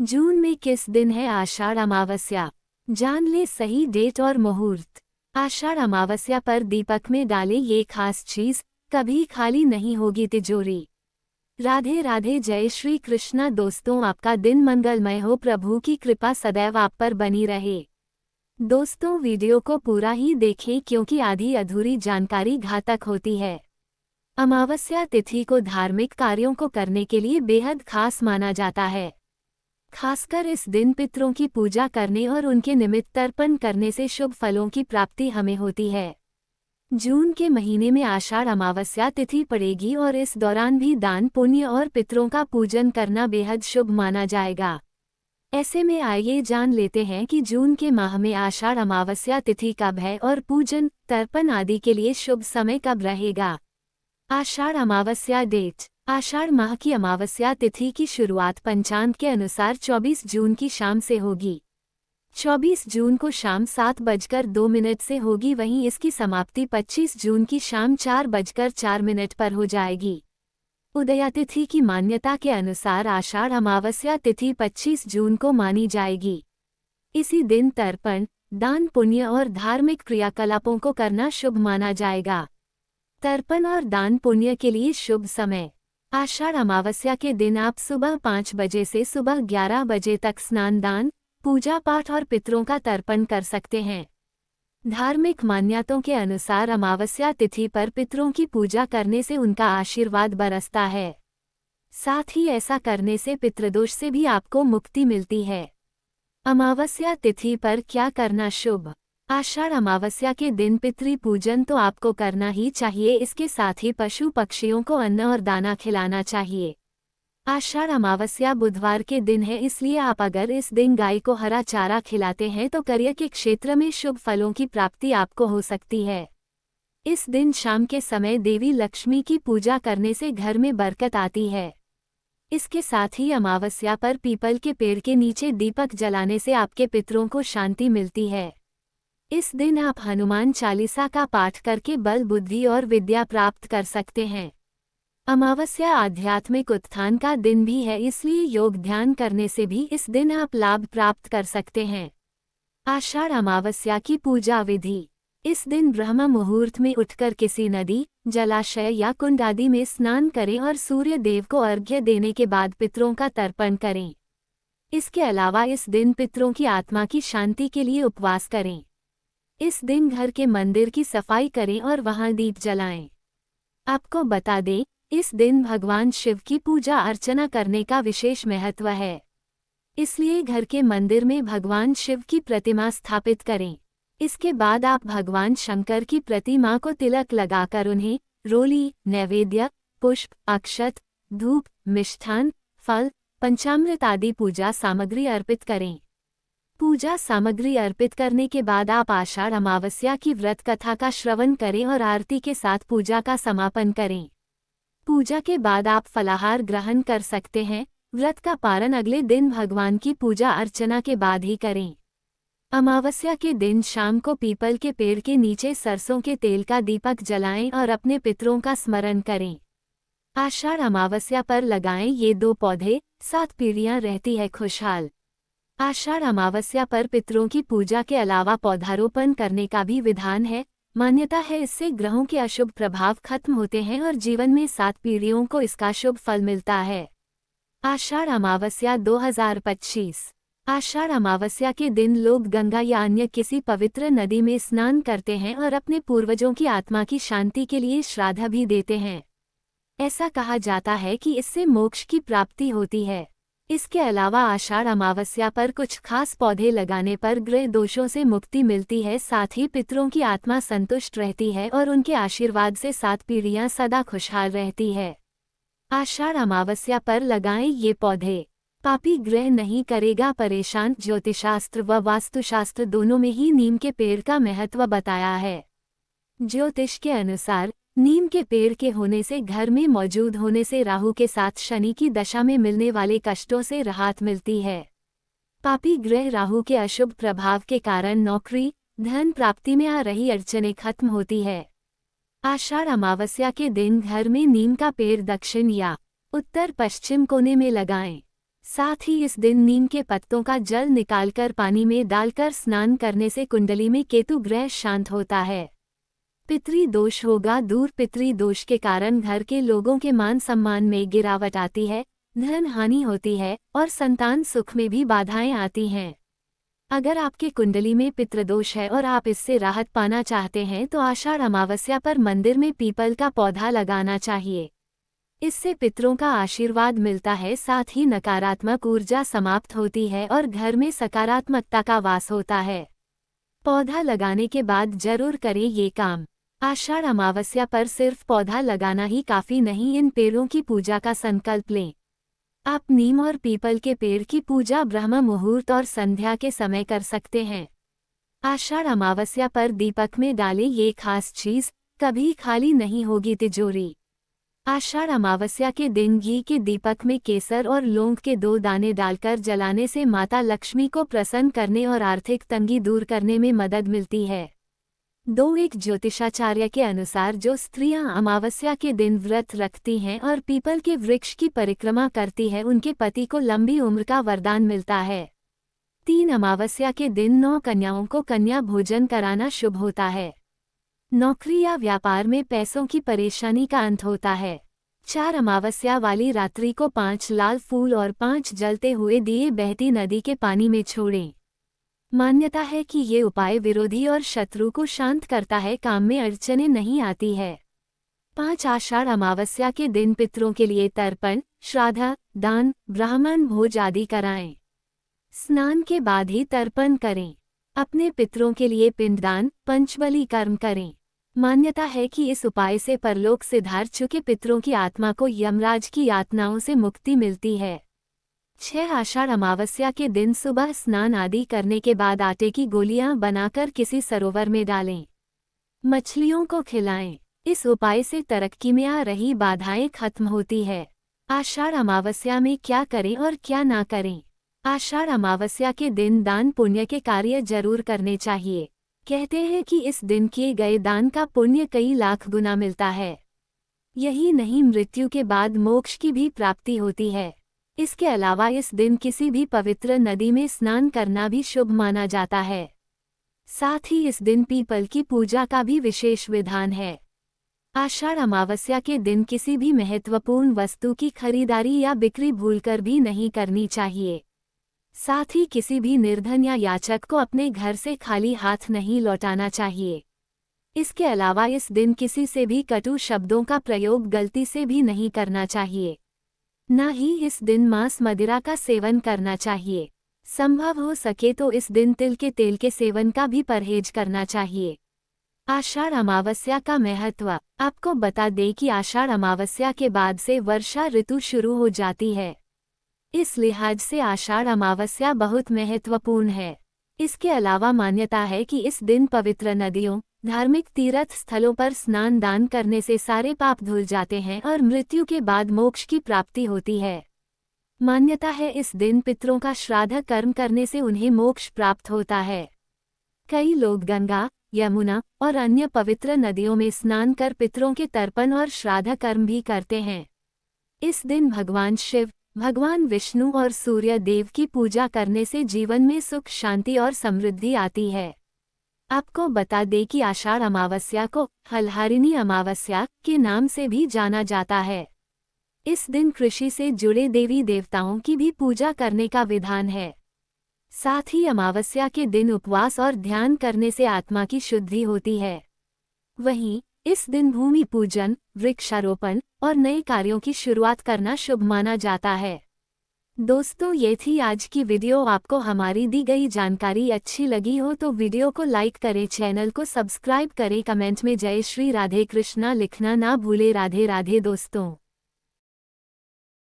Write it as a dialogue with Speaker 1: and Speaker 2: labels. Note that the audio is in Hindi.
Speaker 1: जून में किस दिन है आषाढ़ अमावस्या? जान ले सही डेट और मुहूर्त। आषाढ़ अमावस्या पर दीपक में डाले ये खास चीज, कभी खाली नहीं होगी तिजोरी। राधे राधे, जय श्री कृष्णा। दोस्तों, आपका दिन मंगलमय हो, प्रभु की कृपा सदैव आप पर बनी रहे। दोस्तों, वीडियो को पूरा ही देखें क्योंकि आधी अधूरी जानकारी घातक होती है। अमावस्या तिथि को धार्मिक कार्यों को करने के लिए बेहद खास माना जाता है। खासकर इस दिन पितरों की पूजा करने और उनके निमित्त तर्पण करने से शुभ फलों की प्राप्ति हमें होती है। जून के महीने में आषाढ़ अमावस्या तिथि पड़ेगी और इस दौरान भी दान पुण्य और पितरों का पूजन करना बेहद शुभ माना जाएगा। ऐसे में आइए जान लेते हैं कि जून के माह में आषाढ़ अमावस्या तिथि कब है और पूजन तर्पण आदि के लिए शुभ समय कब रहेगा। आषाढ़ अमावस्या डेट। आषाढ़ माह की अमावस्या तिथि की शुरुआत पंचांग के अनुसार 24 जून की शाम से होगी। 24 जून को शाम 7:02 से होगी, वहीं इसकी समाप्ति 25 जून की शाम 4:04 पर हो जाएगी। उदया तिथि की मान्यता के अनुसार आषाढ़ अमावस्या तिथि 25 जून को मानी जाएगी। इसी दिन तर्पण, दान पुण्य और धार्मिक क्रियाकलापों को करना शुभ माना जाएगा। तर्पण और दान पुण्य के लिए शुभ समय। आषाढ़ अमावस्या के दिन आप सुबह 5 बजे से सुबह 11 बजे तक स्नान, दान, पूजा पाठ और पितरों का तर्पण कर सकते हैं। धार्मिक मान्यताओं के अनुसार अमावस्या तिथि पर पितरों की पूजा करने से उनका आशीर्वाद बरसता है। साथ ही ऐसा करने से पितृदोष से भी आपको मुक्ति मिलती है। अमावस्या तिथि पर क्या करना शुभ? आषाढ़ अमावस्या के दिन पितृ पूजन तो आपको करना ही चाहिए, इसके साथ ही पशु पक्षियों को अन्न और दाना खिलाना चाहिए। आषाढ़ अमावस्या बुधवार के दिन है, इसलिए आप अगर इस दिन गाय को हरा चारा खिलाते हैं तो कार्य के क्षेत्र में शुभ फलों की प्राप्ति आपको हो सकती है। इस दिन शाम के समय देवी लक्ष्मी की पूजा करने से घर में बरकत आती है। इसके साथ ही अमावस्या पर पीपल के पेड़ के नीचे दीपक जलाने से आपके पितरों को शांति मिलती है। इस दिन आप हनुमान चालीसा का पाठ करके बल, बुद्धि और विद्या प्राप्त कर सकते हैं। अमावस्या आध्यात्मिक उत्थान का दिन भी है, इसलिए योग ध्यान करने से भी इस दिन आप लाभ प्राप्त कर सकते हैं। आषाढ़ अमावस्या की पूजा विधि। इस दिन ब्रह्म मुहूर्त में उठकर किसी नदी, जलाशय या कुंड आदि में स्नान करें और सूर्य देव को अर्घ्य देने के बाद पितरों का तर्पण करें। इसके अलावा इस दिन पितरों की आत्मा की शांति के लिए उपवास करें। इस दिन घर के मंदिर की सफाई करें और वहां दीप जलाएं। आपको बता दें, इस दिन भगवान शिव की पूजा अर्चना करने का विशेष महत्व है। इसलिए घर के मंदिर में भगवान शिव की प्रतिमा स्थापित करें। इसके बाद आप भगवान शंकर की प्रतिमा को तिलक लगाकर उन्हें रोली, नैवेद्य, पुष्प, अक्षत, धूप, मिष्ठान, फल, पंचामृत आदि पूजा सामग्री अर्पित करें। पूजा सामग्री अर्पित करने के बाद आप आषाढ़ अमावस्या की व्रत कथा का श्रवण करें और आरती के साथ पूजा का समापन करें। पूजा के बाद आप फलाहार ग्रहण कर सकते हैं। व्रत का पारण अगले दिन भगवान की पूजा अर्चना के बाद ही करें। अमावस्या के दिन शाम को पीपल के पेड़ के नीचे सरसों के तेल का दीपक जलाएं और अपने पितरों का स्मरण करें। आषाढ़ अमावस्या पर लगाएं ये 2 पौधे, 7 पीढ़ियां रहती है खुशहाल। आषाढ़ अमावस्या पर पितरों की पूजा के अलावा पौधारोपण करने का भी विधान है। मान्यता है इससे ग्रहों के अशुभ प्रभाव खत्म होते हैं और जीवन में 7 पीढ़ियों को इसका शुभ फल मिलता है। आषाढ़ अमावस्या 2025। आषाढ़ अमावस्या के दिन लोग गंगा या अन्य किसी पवित्र नदी में स्नान करते हैं और अपने पूर्वजों की आत्मा की शांति के लिए श्राद्ध भी देते हैं। ऐसा कहा जाता है कि इससे मोक्ष की प्राप्ति होती है। इसके अलावा आषाढ़ अमावस्या पर कुछ खास पौधे लगाने पर ग्रह दोषों से मुक्ति मिलती है, साथ ही पितरों की आत्मा संतुष्ट रहती है और उनके आशीर्वाद से 7 पीढ़ियां सदा खुशहाल रहती है। आषाढ़ अमावस्या पर लगाएं ये पौधे। पापी ग्रह नहीं करेगा परेशान। ज्योतिषशास्त्र व वास्तुशास्त्र दोनों में ही नीम के पेड़ का महत्व बताया है। ज्योतिष के अनुसार नीम के पेड़ के होने से घर में मौजूद होने से राहु के साथ शनि की दशा में मिलने वाले कष्टों से राहत मिलती है। पापी ग्रह राहु के अशुभ प्रभाव के कारण नौकरी, धन प्राप्ति में आ रही अड़चनें खत्म होती है। आषाढ़ अमावस्या के दिन घर में नीम का पेड़ दक्षिण या उत्तर पश्चिम कोने में लगाएं। साथ ही इस दिन नीम के पत्तों का जल निकालकर पानी में डालकर स्नान करने से कुंडली में केतु ग्रह शांत होता है। पितृ दोष होगा दूर। पितृ दोष के कारण घर के लोगों के मान सम्मान में गिरावट आती है, धन हानि होती है और संतान सुख में भी बाधाएं आती हैं। अगर आपके कुंडली में पितृदोष है और आप इससे राहत पाना चाहते हैं तो आषाढ़ अमावस्या पर मंदिर में पीपल का पौधा लगाना चाहिए। इससे पितरों का आशीर्वाद मिलता है, साथ ही नकारात्मक ऊर्जा समाप्त होती है और घर में सकारात्मकता का वास होता है। पौधा लगाने के बाद जरूर करें ये काम। आषाढ़ अमावस्या पर सिर्फ पौधा लगाना ही काफी नहीं, इन पेड़ों की पूजा का संकल्प लें। आप नीम और पीपल के पेड़ की पूजा ब्रह्म मुहूर्त और संध्या के समय कर सकते हैं। आषाढ़ अमावस्या पर दीपक में डालें ये खास चीज, कभी खाली नहीं होगी तिजोरी। आषाढ़ अमावस्या के दिन घी के दीपक में केसर और लौंग के 2 दाने डालकर जलाने से माता लक्ष्मी को प्रसन्न करने और आर्थिक तंगी दूर करने में मदद मिलती है। एक ज्योतिषाचार्य के अनुसार जो स्त्रियां अमावस्या के दिन व्रत रखती हैं और पीपल के वृक्ष की परिक्रमा करती है, उनके पति को लंबी उम्र का वरदान मिलता है। 3 अमावस्या के दिन 9 कन्याओं को कन्या भोजन कराना शुभ होता है। नौकरी या व्यापार में पैसों की परेशानी का अंत होता है। 4 अमावस्या वाली रात्रि को 5 लाल फूल और 5 जलते हुए दिए बहती नदी के पानी में छोड़ें। मान्यता है कि ये उपाय विरोधी और शत्रु को शांत करता है, काम में अड़चनें नहीं आती है। 5 आषाढ़ अमावस्या के दिन पितरों के लिए तर्पण, श्राद्ध, दान, ब्राह्मण भोज आदि कराएं। स्नान के बाद ही तर्पण करें। अपने पितरों के लिए पिंडदान, पंचबली कर्म करें। मान्यता है कि इस उपाय से परलोक सिधार चुके पितरों की आत्मा को यमराज की यातनाओं से मुक्ति मिलती है। 6 आषाढ़ अमावस्या के दिन सुबह स्नान आदि करने के बाद आटे की गोलियां बनाकर किसी सरोवर में डालें। मछलियों को खिलाएं। इस उपाय से तरक्की में आ रही बाधाएं खत्म होती है। आषाढ़ अमावस्या में क्या करें और क्या ना करें। आषाढ़ अमावस्या के दिन दान पुण्य के कार्य जरूर करने चाहिए। कहते हैं कि इस दिन किए गए दान का पुण्य कई लाख गुना मिलता है। यही नहीं, मृत्यु के बाद मोक्ष की भी प्राप्ति होती है। इसके अलावा इस दिन किसी भी पवित्र नदी में स्नान करना भी शुभ माना जाता है। साथ ही इस दिन पीपल की पूजा का भी विशेष विधान है। आषाढ़ अमावस्या के दिन किसी भी महत्वपूर्ण वस्तु की खरीदारी या बिक्री भूलकर भी नहीं करनी चाहिए। साथ ही किसी भी निर्धन या याचक को अपने घर से खाली हाथ नहीं लौटाना चाहिए। इसके अलावा इस दिन किसी से भी कटु शब्दों का प्रयोग गलती से भी नहीं करना चाहिए। न ही इस दिन मांस मदिरा का सेवन करना चाहिए। संभव हो सके तो इस दिन तिल के तेल के सेवन का भी परहेज करना चाहिए। आषाढ़ अमावस्या का महत्व आपको बता दें कि आषाढ़ अमावस्या के बाद से वर्षा ऋतु शुरू हो जाती है। इस लिहाज से आषाढ़ अमावस्या बहुत महत्वपूर्ण है। इसके अलावा मान्यता है कि इस दिन पवित्र नदियों, धार्मिक तीर्थ स्थलों पर स्नान दान करने से सारे पाप धुल जाते हैं और मृत्यु के बाद मोक्ष की प्राप्ति होती है। मान्यता है इस दिन पितरों का श्राद्ध कर्म करने से उन्हें मोक्ष प्राप्त होता है। कई लोग गंगा, यमुना और अन्य पवित्र नदियों में स्नान कर पितरों के तर्पण और श्राद्ध कर्म भी करते हैं। इस दिन भगवान शिव, भगवान विष्णु और सूर्य देव की पूजा करने से जीवन में सुख, शांति और समृद्धि आती है। आपको बता दें कि आषाढ़ अमावस्या को हलहारिणी अमावस्या के नाम से भी जाना जाता है। इस दिन कृषि से जुड़े देवी देवताओं की भी पूजा करने का विधान है। साथ ही अमावस्या के दिन उपवास और ध्यान करने से आत्मा की शुद्धि होती है। वहीं इस दिन भूमि पूजन, वृक्षारोपण और नए कार्यों की शुरुआत करना शुभ माना जाता है। दोस्तों, ये थी आज की वीडियो। आपको हमारी दी गई जानकारी अच्छी लगी हो तो वीडियो को लाइक करें, चैनल को सब्सक्राइब करें, कमेंट में जय श्री राधे कृष्णा लिखना ना भूले। राधे राधे दोस्तों।